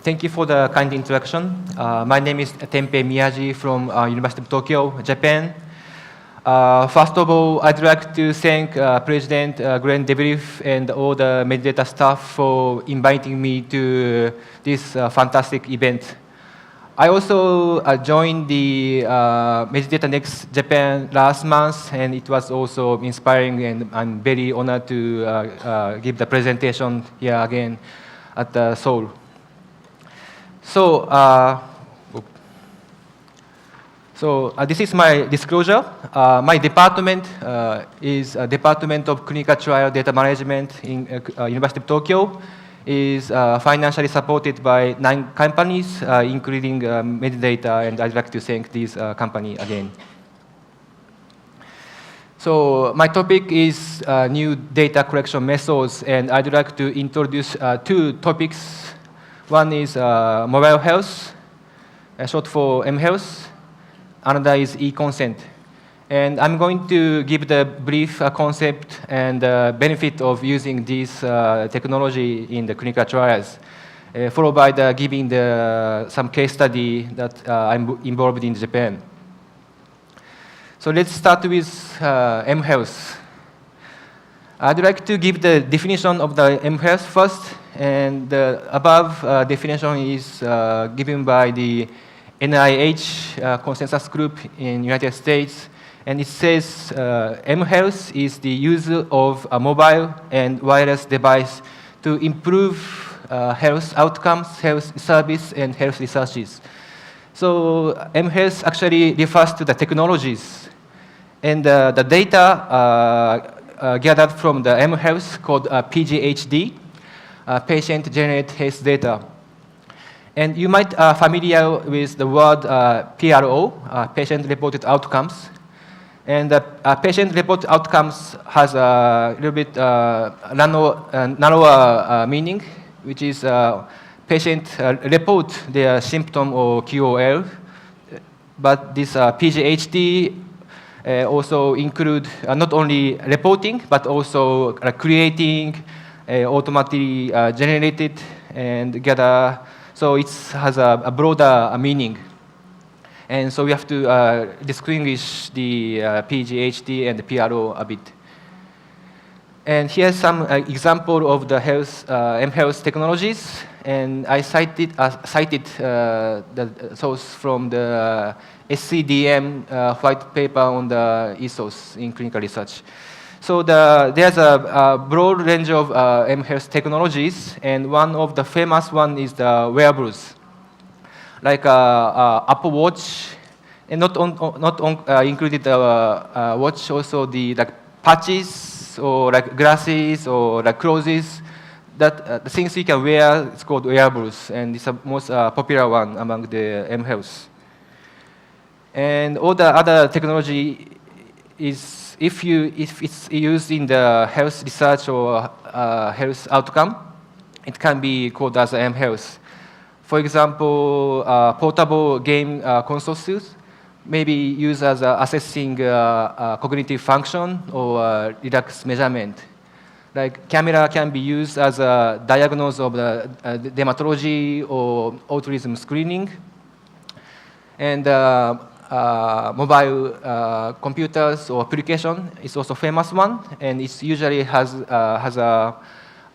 Thank you for the kind introduction. My name is Tempei Miyaji from University of Tokyo, Japan. First of all, I'd like to thank President Glenn DeVrief and all the Medidata staff for inviting me to this fantastic event. I also joined the Medidata NEXT Japan last month, and it was also inspiring, and I'm very honored to give the presentation here again at Seoul. So, this is my disclosure. My department is Department of Clinical Trial Data Management in University of Tokyo. Is financially supported by 9 companies, including Medidata, and I'd like to thank this company again. So my topic is new data collection methods, and I'd like to introduce 2 topics. One is mobile health, short for mHealth. Another is eConsent. And I'm going to give the brief concept and benefit of using this technology in the clinical trials, followed by giving some case study that I'm involved in Japan. So let's start with mHealth. I'd like to give the definition of the mHealth first, and the above definition is given by the NIH consensus group in United States, and it says mHealth is the use of a mobile and wireless device to improve health outcomes, health service, and health researches. So mHealth actually refers to the technologies, and the data gathered from the mHealth called PGHD, patient-generated health data. And you might be familiar with the word PRO, patient-reported outcomes. And patient-reported outcomes has a little bit narrower meaning, which is patient report their symptom or QOL. But this PGHD also include not only reporting, but also creating automatically generated and gather. So it has a broader meaning. And so we have to distinguish the PGHD and the PRO a bit. And here's some example of the mHealth technologies. And I cited the source from the SCDM white paper on the ethos in clinical research. So there's a broad range of mHealth technologies, and one of the famous one is the wearables, like Apple Watch, and not included the watch, also the patches or glasses or clothes. That the things you can wear is called wearables, and it's the most popular one among the mHealth. And all the other technology is, if it's used in the health research or health outcome, it can be called as mHealth. For example, portable game consoles may be used as assessing cognitive function or relax measurement. Like camera can be used as a diagnosis of the dermatology or autism screening. And mobile computers or application is also a famous one, and it usually has a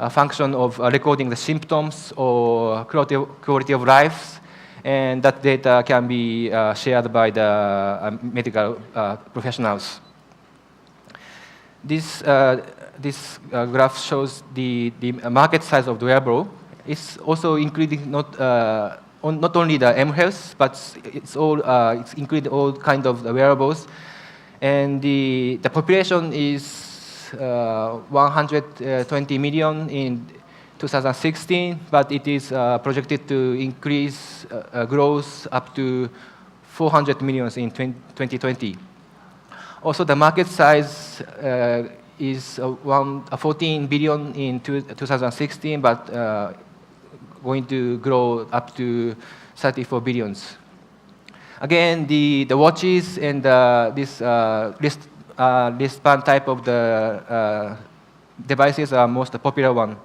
function of recording the symptoms or quality of life, and that data can be shared by the medical professionals. This graph shows the market size of the wearable. It's also including not only the mHealth, but it's included all kind of the wearables, and the population is 120 million in 2016, but it is projected to increase growth up to 400 million in 2020. Also, the market size is 14 billion in 2016, but going to grow up to 34 billions. Again, the watches and this wristband type of the devices are most popular one.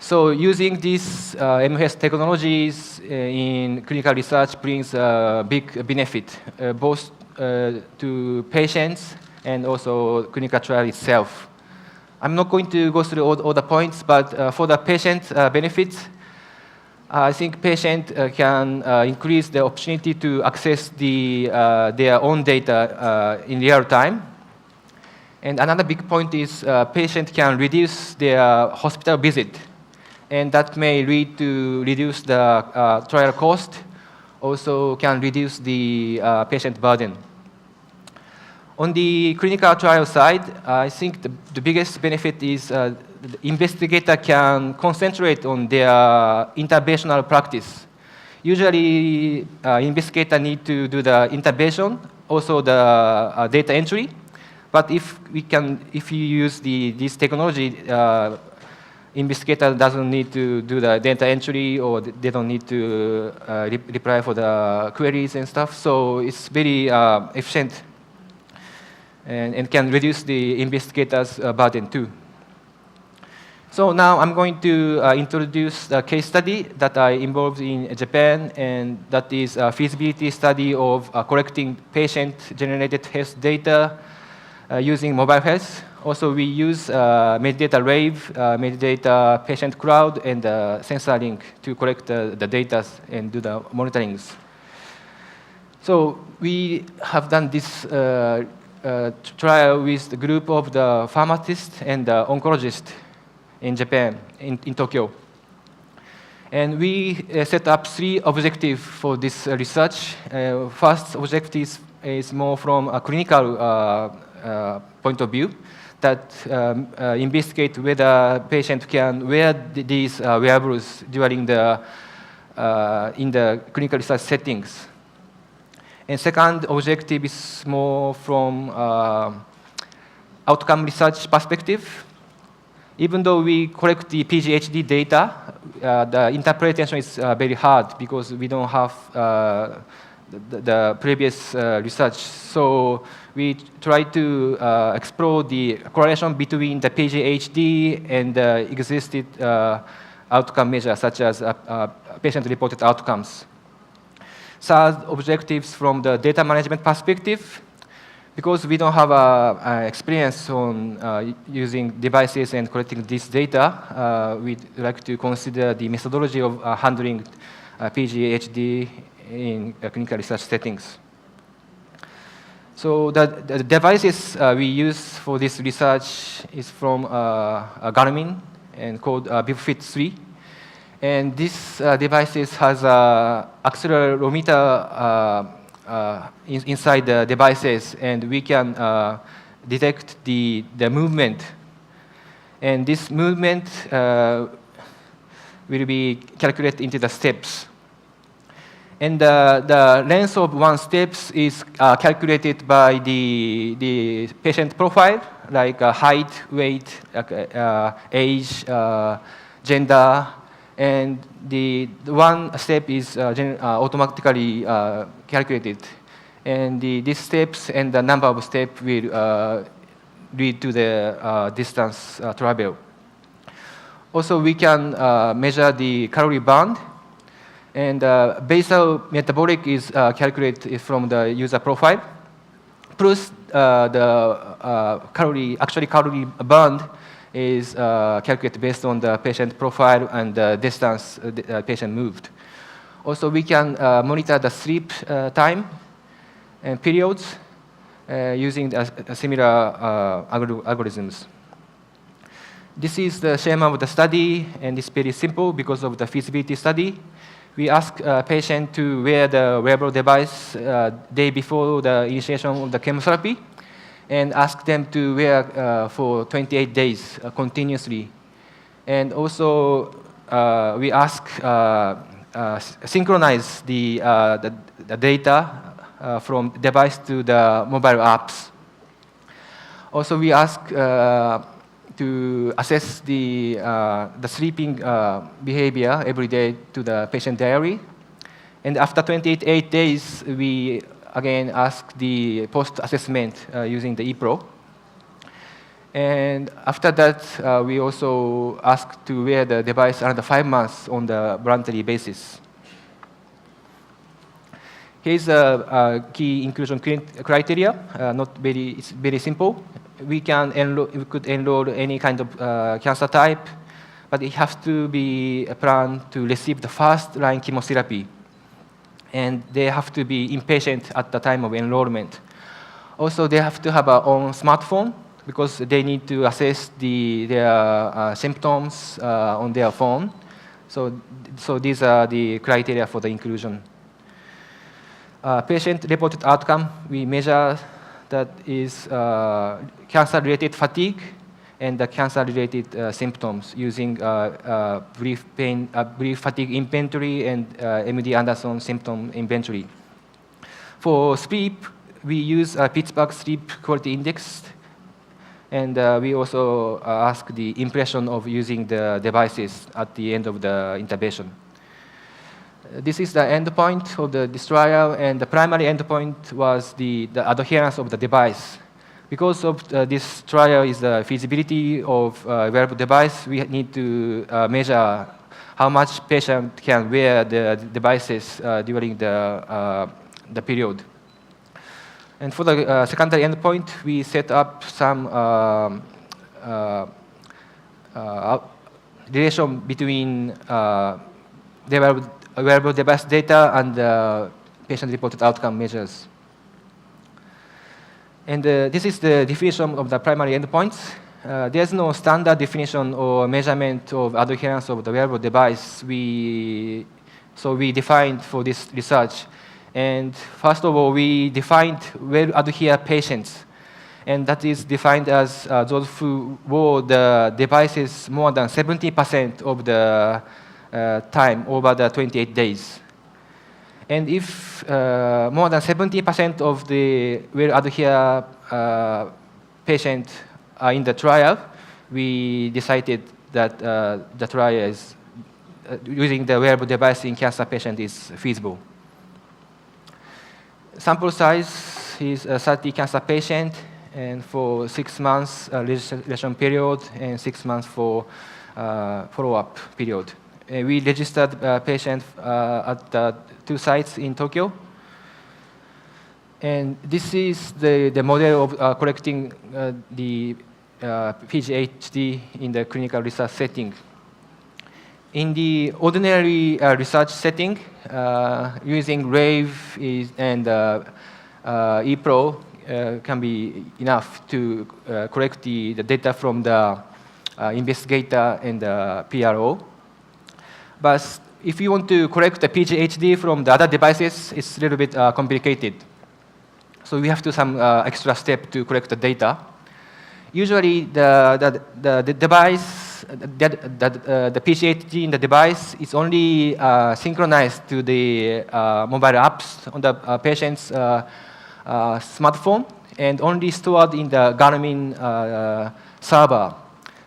So using these MHS technologies in clinical research brings a big benefit, both to patients and also clinical trial itself. I'm not going to go through all the points, but for the patient benefits, I think patient can increase the opportunity to access their own data in real time. And another big point is patient can reduce their hospital visit, and that may lead to reduce the trial cost, also can reduce the patient burden. On the clinical trial side, I think the biggest benefit is the investigator can concentrate on their interventional practice. Usually, investigator need to do the intervention, also the data entry. But if you use this technology, investigator doesn't need to do the data entry, or they don't need to reply for the queries and stuff. So it's very efficient and can reduce the investigator's burden too. So now I'm going to introduce the case study that I involved in Japan, and that is a feasibility study of collecting patient-generated health data using mobile health. Also, we use Medidata RAVE, Medidata Patient Cloud, and Sensor Link to collect the data and do the monitorings. So we have done this trial with the group of the pharmacists and the oncologists in Japan, in Tokyo. And we set up 3 objectives for this research. First objective is more from a clinical point of view, that investigate whether patient can wear these wearables during in the clinical research settings. And second objective is more from outcome research perspective. Even though we collect the PGHD data, the interpretation is very hard because we don't have the previous research. So we try to explore the correlation between the PGHD and the existing outcome measures, such as patient-reported outcomes. Third objectives from the data management perspective, because we don't have experience on using devices and collecting this data, we'd like to consider the methodology of handling PGHD in clinical research settings. So the devices we use for this research is from Garmin and called BeFit 3. And this devices has an accelerometer inside the devices, and we can detect the movement. And this movement will be calculated into the steps. And the length of one steps is calculated by the patient profile, like height, weight, age, gender, and the one step is automatically calculated. And these steps and the number of steps will lead to the distance travel. Also, we can measure the calorie burn. And basal metabolic is calculated from the user profile. Plus, the calorie burned is calculated based on the patient profile and the distance the patient moved. Also, we can monitor the sleep time and periods using similar algorithms. This is the schema of the study, and it's very simple because of the feasibility study. We ask patient to wear the wearable device day before the initiation of the chemotherapy, and ask them to wear for 28 days continuously. And also, we ask synchronize the data from device to the mobile apps. Also, we ask to assess the sleeping behavior every day to the patient diary. And after 28 days, we again ask the post-assessment using the ePRO. And after that, we also asked to wear the device another 5 months on the voluntary basis. Here's a key inclusion criteria. It's very simple. We could enroll any kind of cancer type, but it has to be a plan to receive the first-line chemotherapy. And they have to be inpatient at the time of enrollment. Also, they have to have their own smartphone, because they need to assess their symptoms on their phone. So these are the criteria for the inclusion. Patient-reported outcome, we measure that is cancer-related fatigue and the cancer-related symptoms using brief fatigue inventory and MD Anderson symptom inventory. For sleep, we use Pittsburgh Sleep Quality Index, and we also ask the impression of using the devices at the end of the intervention. This is the endpoint of this trial, and the primary endpoint was the adherence of the device. Because of this trial is the feasibility of wearable device, we need to measure how much patient can wear the devices during the period. And for the secondary endpoint, we set up some relation between wearable device data and patient-reported outcome measures. And this is the definition of the primary endpoints. There's no standard definition or measurement of adherence of the wearable device. So we defined for this research. And first of all, we defined well-adhered patients. And that is defined as those who wore the devices more than 70% of the time over the 28 days. And if more than 70% of the well-adhered patients are in the trial, we decided that the trial is using the wearable device in cancer patient is feasible. Sample size is 30 cancer patient, and for 6 months registration period and 6 months for follow-up period. We registered patients at 2 sites in Tokyo. And this is the model of collecting the PGHD in the clinical research setting. In the ordinary research setting, using RAVE and ePRO can be enough to collect the data from the investigator and the PRO. But if you want to collect the PGHD from the other devices, it's a little bit complicated. So we have to do some extra step to collect the data. Usually, the device, the PGHD in the device is only synchronized to the mobile apps on the patient's smartphone and only stored in the Garmin server.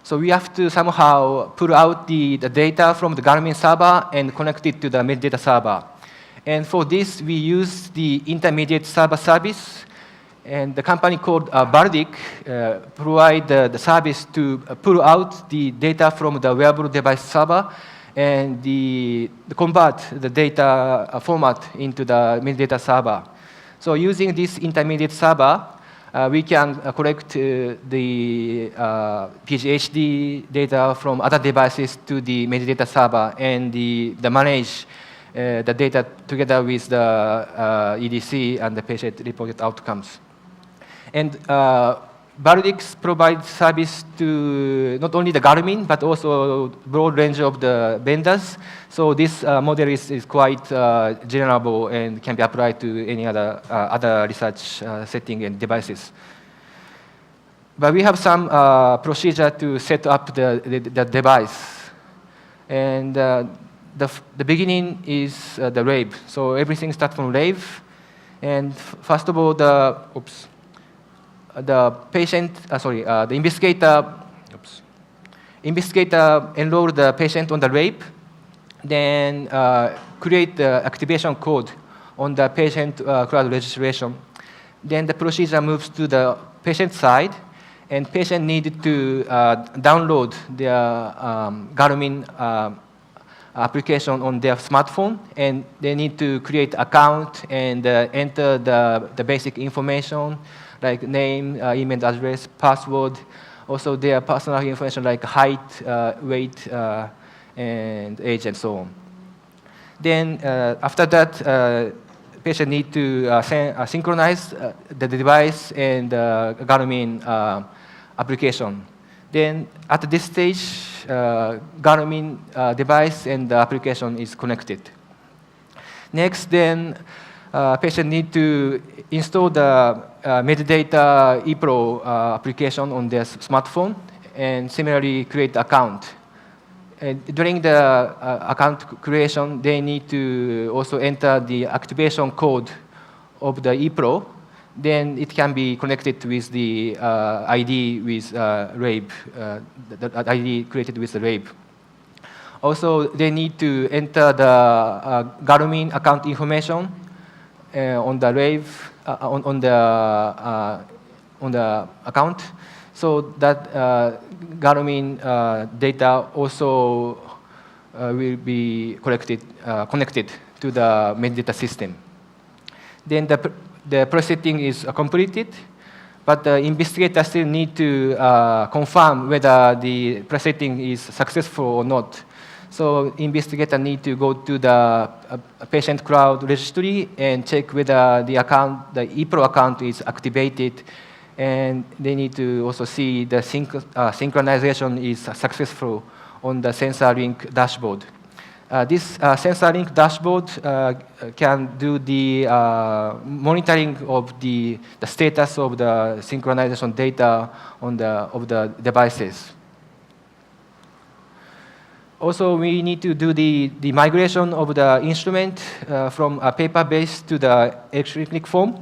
So we have to somehow pull out the data from the Garmin server and connect it to the Medidata server. And for this, we use the intermediate server service. And the company called Bardic provide the service to pull out the data from the wearable device server and convert the data format into the Medidata server. So using this intermediate server, we can collect the PGHD data from other devices to the Medidata server and manage the data together with the EDC and the patient-reported outcomes. And Bardix provides service to not only the Garmin, but also broad range of the vendors. So this model is quite generable and can be applied to any other research setting and devices. But we have some procedure to set up the device. And the beginning is the RAVE. So everything starts from RAVE. And first of all, the investigator enroll the patient on the RAVE, then create the activation code on the patient cloud registration. Then the procedure moves to the patient side, and patient needed to download their Garmin application on their smartphone, and they need to create account and enter the basic information like name, email address, password, also their personal information like height, weight, and age, and so on. Then after that, patient need to synchronize the device and Garmin application. Then at this stage, Garmin device and the application is connected. Next, then patient need to install the Medidata ePRO application on their smartphone, and similarly create account. During the account creation, they need to also enter the activation code of the ePRO. Then it can be connected with the ID with RAVE, the ID created with the RAVE. Also, they need to enter the Garmin account information on the RAVE, on the account, so that Garmin data also will be connected to the Medidata system. Then the processing is completed, but the investigator still need to confirm whether the processing is successful or not. So investigator need to go to the patient cloud registry and check whether the account, the ePRO account is activated, and they need to also see the synchronization is successful on the sensor link dashboard. This sensor link dashboard can do the monitoring of the status of the synchronization data of the devices. Also, we need to do the migration of the instrument from a paper-based to the electronic form.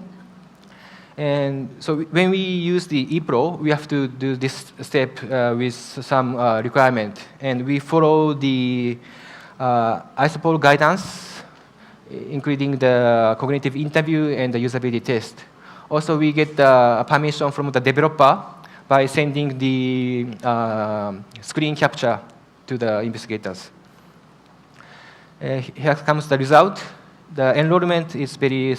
And so when we use the ePRO, we have to do this step with some requirement. And we follow the ISOPOL guidance, including the cognitive interview and the usability test. Also, we get permission from the developer by sending the screen capture to the investigators. Here comes the result. The enrollment is very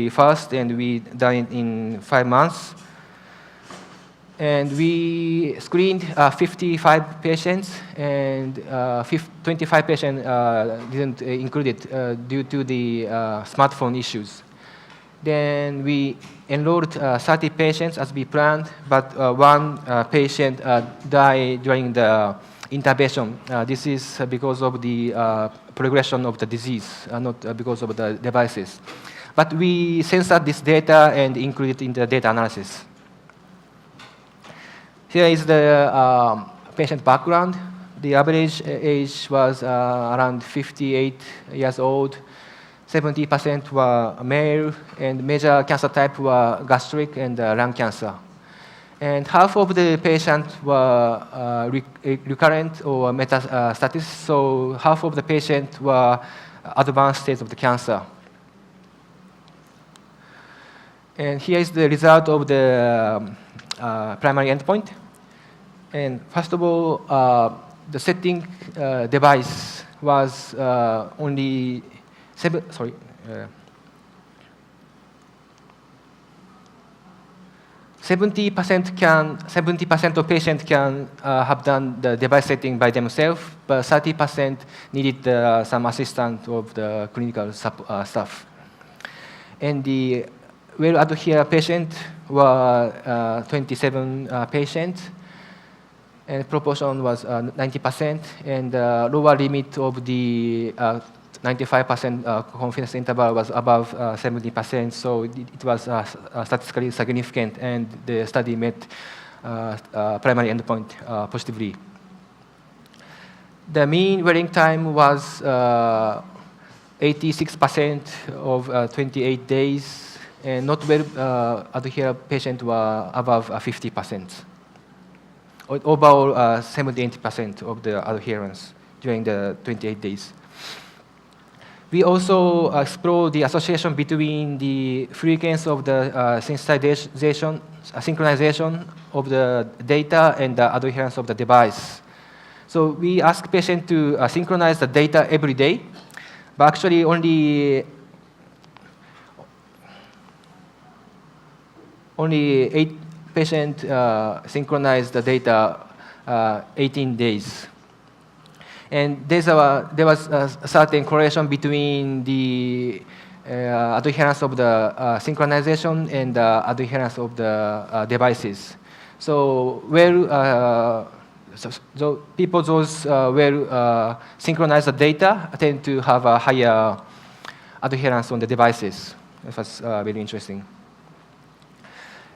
fast, and we done it in 5 months. And we screened 55 patients, and 25 patients didn't include it due to the smartphone issues. Then we enrolled 30 patients as we planned, but one patient died during the intervention. This is because of the progression of the disease, not because of the devices. But we censored this data and included it in the data analysis. Here is the patient background. The average age was around 58 years old. 70% were male, and major cancer type were gastric and lung cancer. And half of the patients were recurrent or metastatic, so half of the patients were advanced stage of the cancer. And here is the result of the primary endpoint. And first of all, the setting device was only 70% of patients can have done the device setting by themselves, but 30% needed some assistance of the clinical staff. And the well-adhered patients were 27 patients, and proportion was 90%, and the lower limit of the 95% confidence interval was above 70%, so it was statistically significant, and the study met primary endpoint positively. The mean wearing time was 86% of 28 days, and not well adhered patients were above 50%. Overall, 78% of the adherence during the 28 days. We also explore the association between the frequency of the synchronization of the data and the adherence of the device. So we ask patients to synchronize the data every day, but actually only 8 patients synchronize the data 18 days. And there was a certain correlation between the adherence of the synchronization and the adherence of the devices. So people those synchronize the data tend to have a higher adherence on the devices. It was very interesting.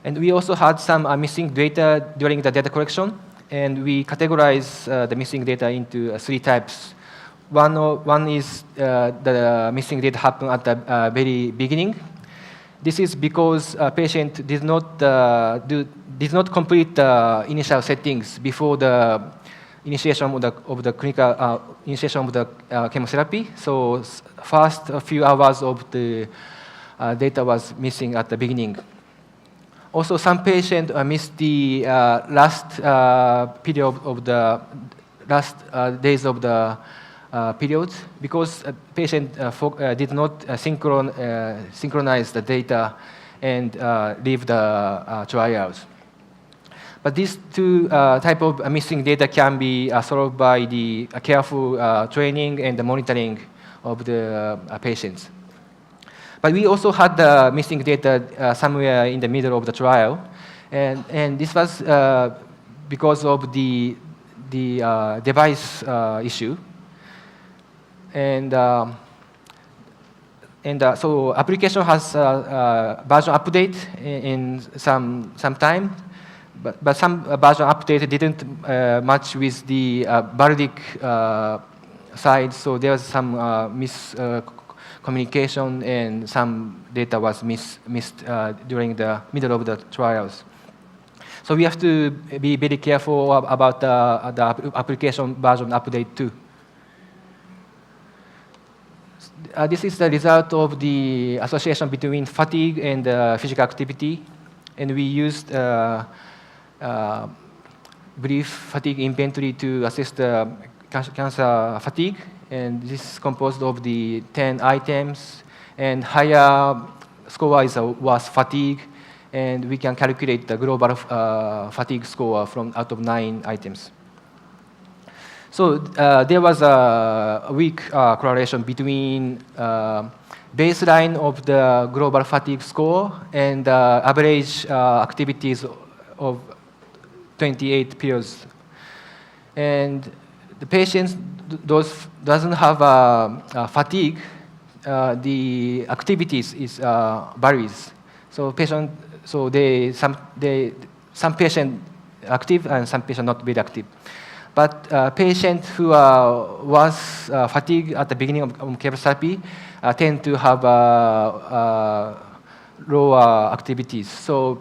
And we also had some missing data during the data collection, and we categorize the missing data into 3 types. One is the missing data happened at the very beginning. This is because a patient did not complete the initial settings before the initiation of the clinical initiation of the chemotherapy. So first a few hours of the data was missing at the beginning. Also, some patients missed the last period of the last days of the period because a patient did not synchronize the data and leave the trials. But these 2 type of missing data can be solved by the careful training and the monitoring of the patients. But we also had the missing data somewhere in the middle of the trial, and this was because of the device issue. And so application has version update in some time, but some version update didn't match with the Baltic side, so there was some miscommunication and some data was missed during the middle of the trials. So we have to be very careful about the application version update too. This is the result of the association between fatigue and physical activity, and we used brief fatigue inventory to assess the cancer fatigue, and this is composed of the 10 items, and higher score was fatigue, and we can calculate the global fatigue score from out of 9 items. So there was a weak correlation between baseline of the global fatigue score and average activities of 28 periods. And the patients doesn't have fatigue, the activities is varies. So some patient active and some patient not very active. But patients who was fatigued at the beginning of chemotherapy tend to have lower activities. So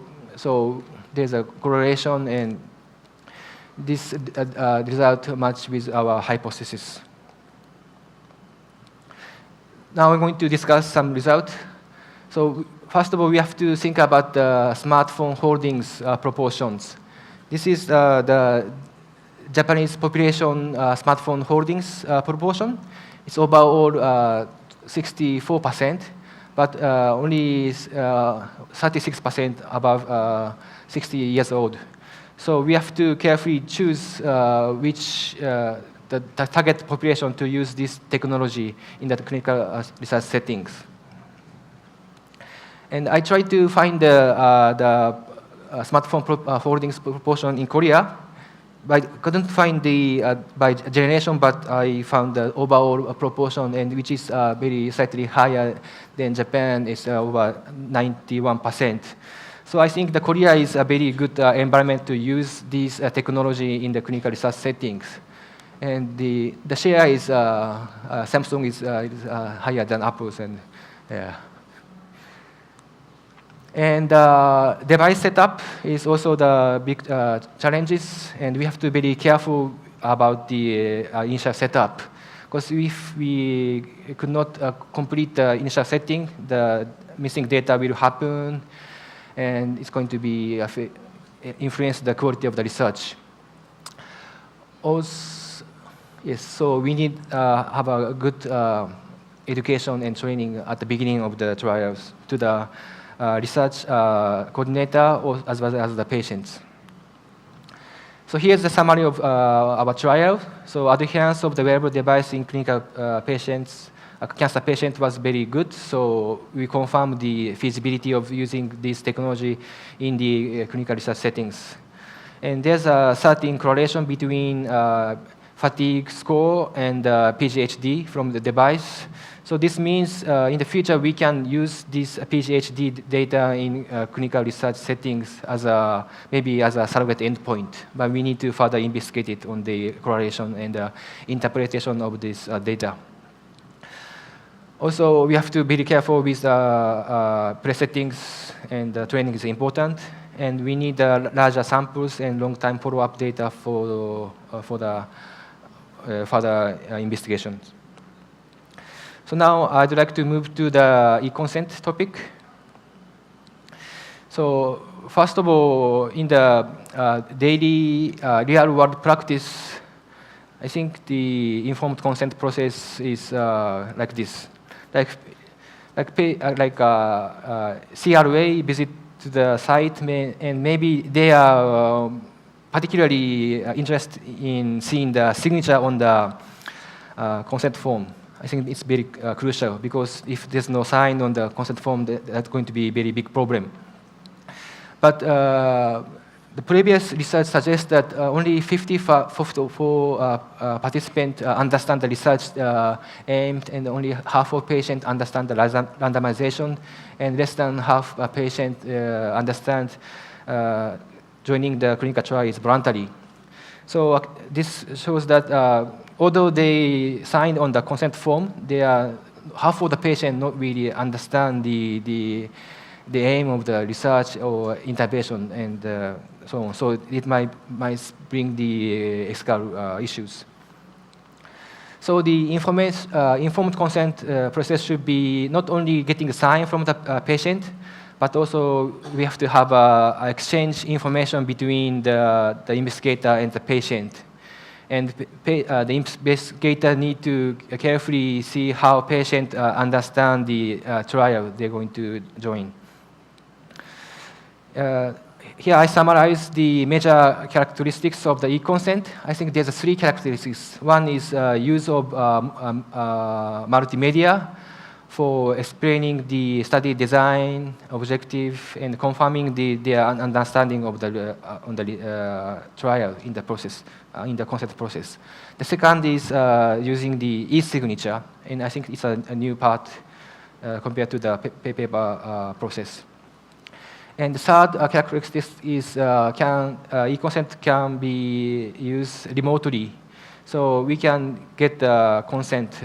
there's a correlation, and this result match with our hypothesis. Now we're going to discuss some results. So first of all, we have to think about the smartphone holdings proportions. This is the Japanese population smartphone holdings proportion. It's overall 64%, but only 36% above 60 years old. So we have to carefully choose which the target population to use this technology in the clinical research settings. And I tried to find the smartphone holdings proportion in Korea. I couldn't find the by generation, but I found the overall proportion, and which is very slightly higher than Japan. It's over 91%. So I think the Korea is a very good environment to use this technology in the clinical research settings. And the share is Samsung is higher than Apple's, and yeah. And device setup is also the big challenges, and we have to be very careful about the initial setup, Because if we could not complete the initial setting, the missing data will happen, and it's going to be influence the quality of the research. Also, yes, so we need have a good education and training at the beginning of the trials to the research coordinator as well as the patients. So here's the summary of our trial. So adherence of the wearable device in clinical patients, cancer patients was very good. So we confirmed the feasibility of using this technology in the clinical research settings. And there's a certain correlation between fatigue score and PGHD from the device. So this means in the future we can use this PGHD data in clinical research settings as maybe as a surrogate endpoint, but we need to further investigate it on the correlation and interpretation of this data. Also, we have to be careful with presettings, and training is important, and we need larger samples and long-time follow-up data for the further investigations. So now I'd like to move to the eConsent topic. So first of all, in the daily real-world practice, I think the informed consent process is like this. CRA visit to the site, and maybe they are particularly interested in seeing the signature on the consent form. I think it's very crucial, because if there's no sign on the consent form, that's going to be a very big problem. But the previous research suggests that only 54 participants understand the research aimed, and only half of patients understand the randomization, and less than half patients understand joining the clinical trial is voluntary. So this shows that although they signed on the consent form, half of the patients not really understand the aim of the research or intervention, and so on. So it might bring the ethical issues. So the informed consent process should be not only getting a sign from the patient, but also we have to have exchange information between the investigator and the patient. And the investigator need to carefully see how patient understand the trial they're going to join. Here I summarize the major characteristics of the eConsent. I think there's 3 characteristics. One is use of multimedia for explaining the study design, objective, and confirming their understanding of the trial in the process, in the consent process. The second is using the e-signature, and I think it's a new part compared to the paper process. And the third characteristic is eConsent can be used remotely. So we can get the consent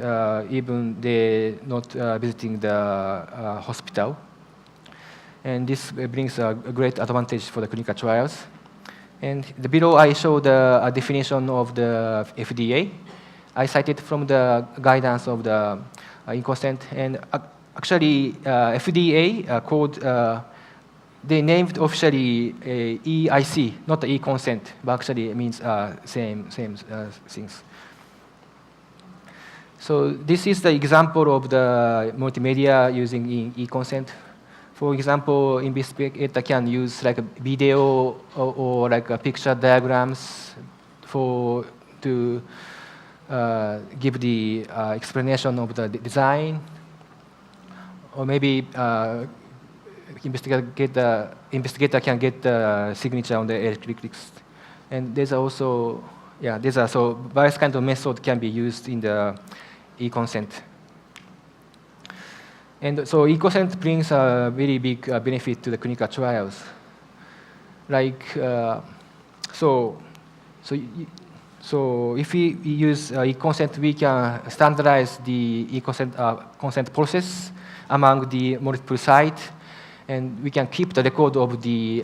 even they're not visiting the hospital. And this brings a great advantage for the clinical trials. And below I show the definition of the FDA. I cited from the guidance of the eConsent. And actually, FDA called they named officially EIC, not the eConsent, but actually it means same things. So this is the example of the multimedia using in eConsent. For example, investigator can use like a video or like a picture diagrams to give the explanation of the design, or maybe investigator can get the signature on the electric list. And there's also, so various kinds of methods can be used in the eConsent. And so eConsent brings a very big benefit to the clinical trials. Like, so if we use eConsent, we can standardize the eConsent consent process among the multiple sites. And we can keep the record of the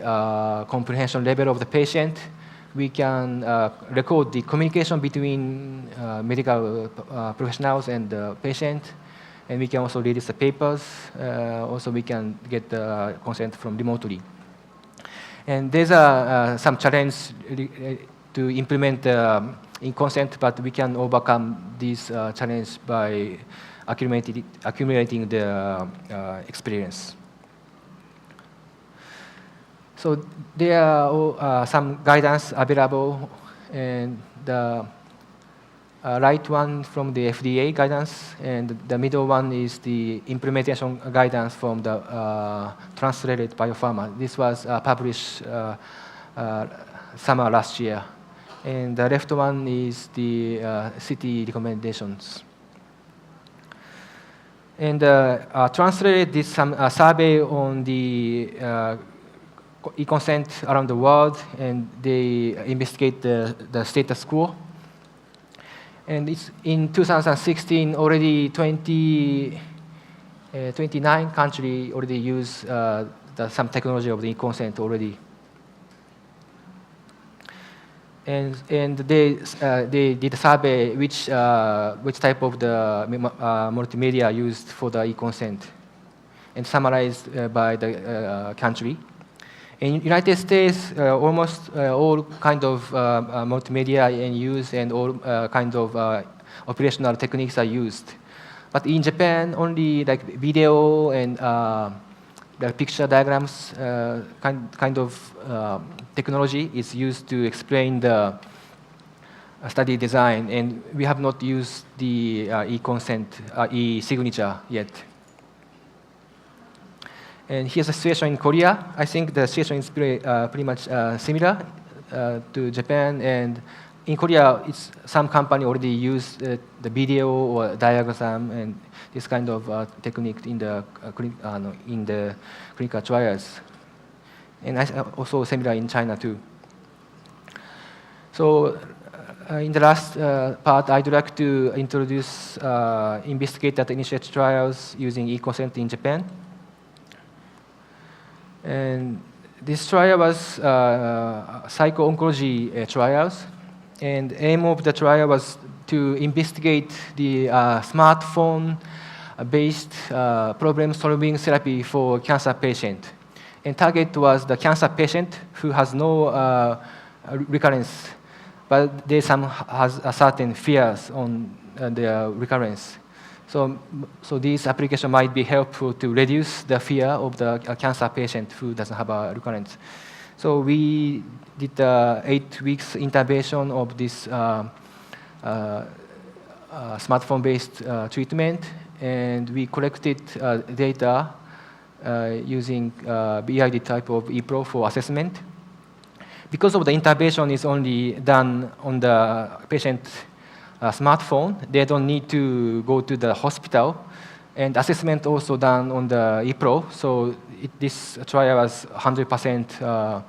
comprehension level of the patient, we can record the communication between medical professionals and the patient, and we can also release the papers. Also, we can get the consent from remotely. And there's some challenge to implement eConsent, but we can overcome this challenge by accumulating the experience. So there are some guidance available, and the right one from the FDA guidance, and the middle one is the implementation guidance from the translated biopharma. This was published summer last year. And the left one is the city recommendations. And translated did some survey on the eConsent around the world, and they investigate the status quo. And it's in 2016, already 29 countries already use some technology of the eConsent already. And they did a survey which type of the multimedia used for the eConsent, and summarized by the country. In United States, almost all kind of multimedia in use, and all kind of operational techniques are used. But in Japan, only like video and the picture diagrams kind of technology is used to explain the study design, and we have not used the eConsent, e-signature yet. And here's the situation in Korea. I think the situation is pretty much similar to Japan. And in Korea, some company already use the video or diagram and this kind of technique in the clinical trials. And also similar in China too. So in the last part, I'd like to introduce investigator-initiated trials using eConsent in Japan. And this trial was psycho-oncology trials, and aim of the trial was to investigate the smartphone-based problem-solving therapy for cancer patient. And target was the cancer patient who has no recurrence, but they has a certain fears on their recurrence. So this application might be helpful to reduce the fear of the cancer patient who doesn't have a recurrence. So we did 8 weeks intervention of this smartphone-based treatment, and we collected data using BID type of ePRO for assessment. Because of the intervention is only done on the patient smartphone, they don't need to go to the hospital, and assessment also done on the ePRO. So this trial was 100%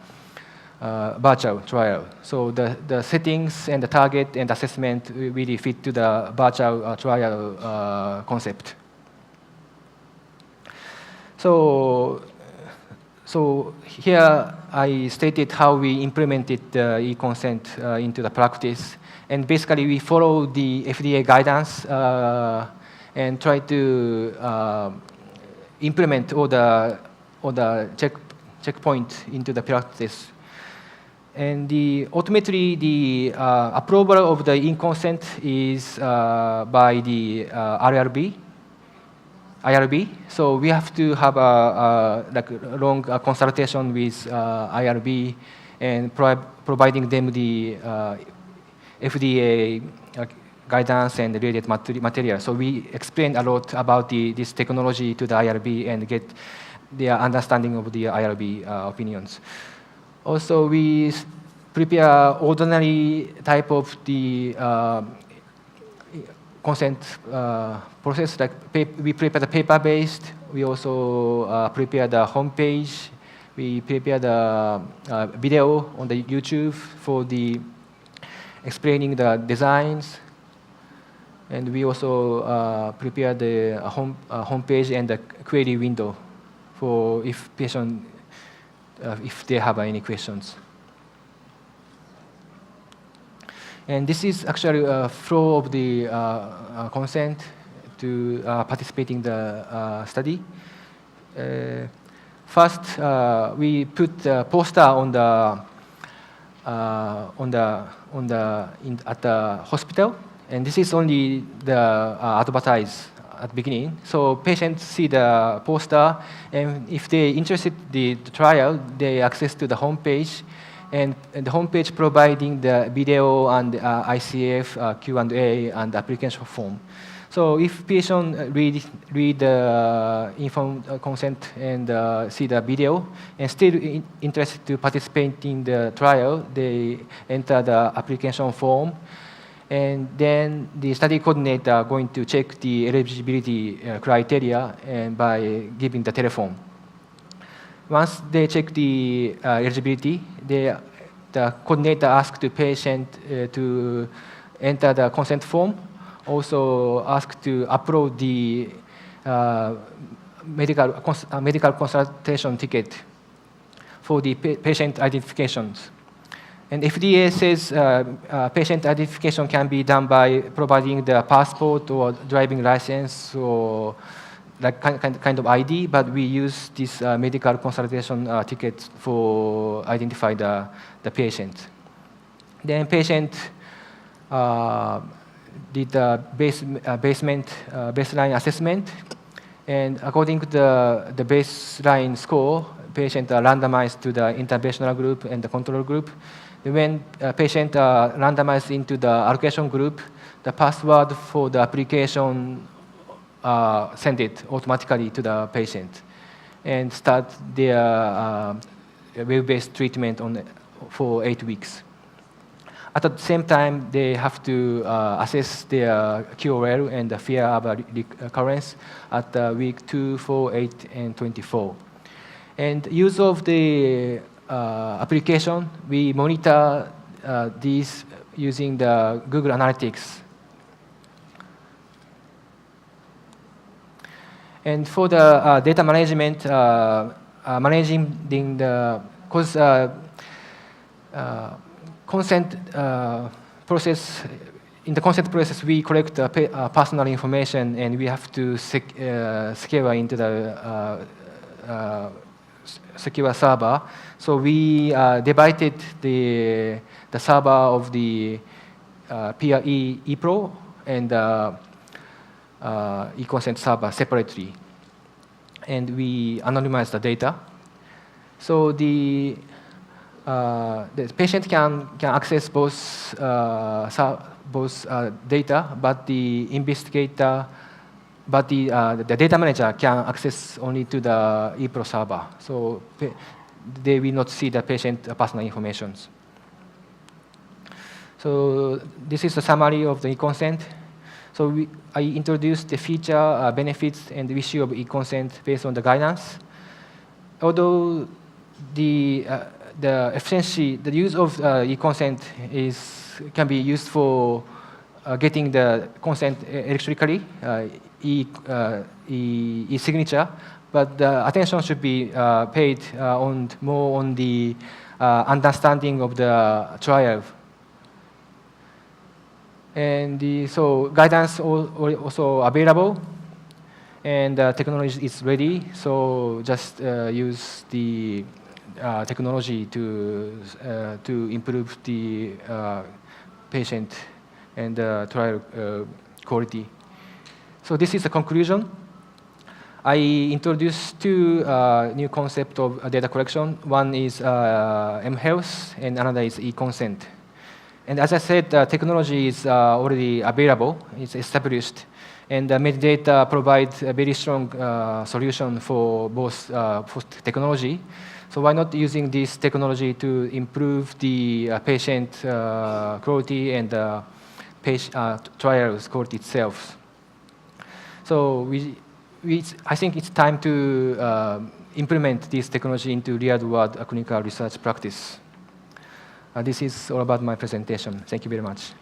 virtual trial. So the settings and the target and assessment really fit to the virtual trial concept. So here I stated how we implemented the eConsent into the practice. And basically, we follow the FDA guidance and try to implement all the checkpoint into the practice. And ultimately, the approval of the eConsent is by the IRB. So we have to have a long consultation with IRB and providing them the FDA guidance and related material. So we explain a lot about this technology to the IRB and get their understanding of the IRB opinions. Also, we prepare ordinary type of the consent process. Like we prepare the paper-based. We also prepare the homepage. We prepare the video on the YouTube for the explaining the designs, and we also prepare the homepage and the query window for if patient if they have any questions. And this is actually a flow of the consent to participate in the study. First, we put the poster on the at the hospital, and this is only the advertise at the beginning. So patients see the poster, and if they interested in the trial, they access to the homepage, and the homepage providing the video and ICF, Q&A, and application form. So if patient read the informed consent and see the video and still interested to participate in the trial, they enter the application form, and then the study coordinator going to check the eligibility criteria and by giving the telephone. Once they check the eligibility, the coordinator asks the patient to enter the consent form. Also asked to upload the medical consultation ticket for the patient identifications. And FDA says patient identification can be done by providing the passport or driving license or like kind of ID, but we use this medical consultation ticket for identify the patient. Then patient did the baseline assessment, and according to the baseline score, patient are randomized to the interventional group and the control group. When patient are randomized into the allocation group, the password for the application send it automatically to the patient and start their web-based treatment for 8 weeks. At the same time, they have to assess their QOL and the fear of recurrence at week 2, 4, 8, and 24. And use of the application, we monitor these using the Google Analytics. And for the data management, managing the consent process. In the consent process, we collect personal information, and we have to secure into the secure server. So we divided the server of the ePRO and eConsent server separately, and we anonymize the data. So the patient can access both data, but the investigator, the data manager can access only to the ePRO server. So they will not see the patient personal information. So this is a summary of the eConsent. So I introduced the feature, benefits, and the issue of eConsent based on the guidance. Although the efficiency, the use of eConsent can be used for getting the consent electronically, e-signature, but the attention should be paid more on the understanding of the trial. And so guidance also available, and technology is ready. So just use the technology to improve the patient and trial quality. So this is the conclusion. I introduced two new concepts of data collection. One is mHealth, and another is eConsent. And as I said, technology is already available. It's established. And Medidata provides a very strong solution for both technology. So why not using this technology to improve the patient quality and trials quality itself? So I think it's time to implement this technology into real-world clinical research practice. This is all about my presentation. Thank you very much.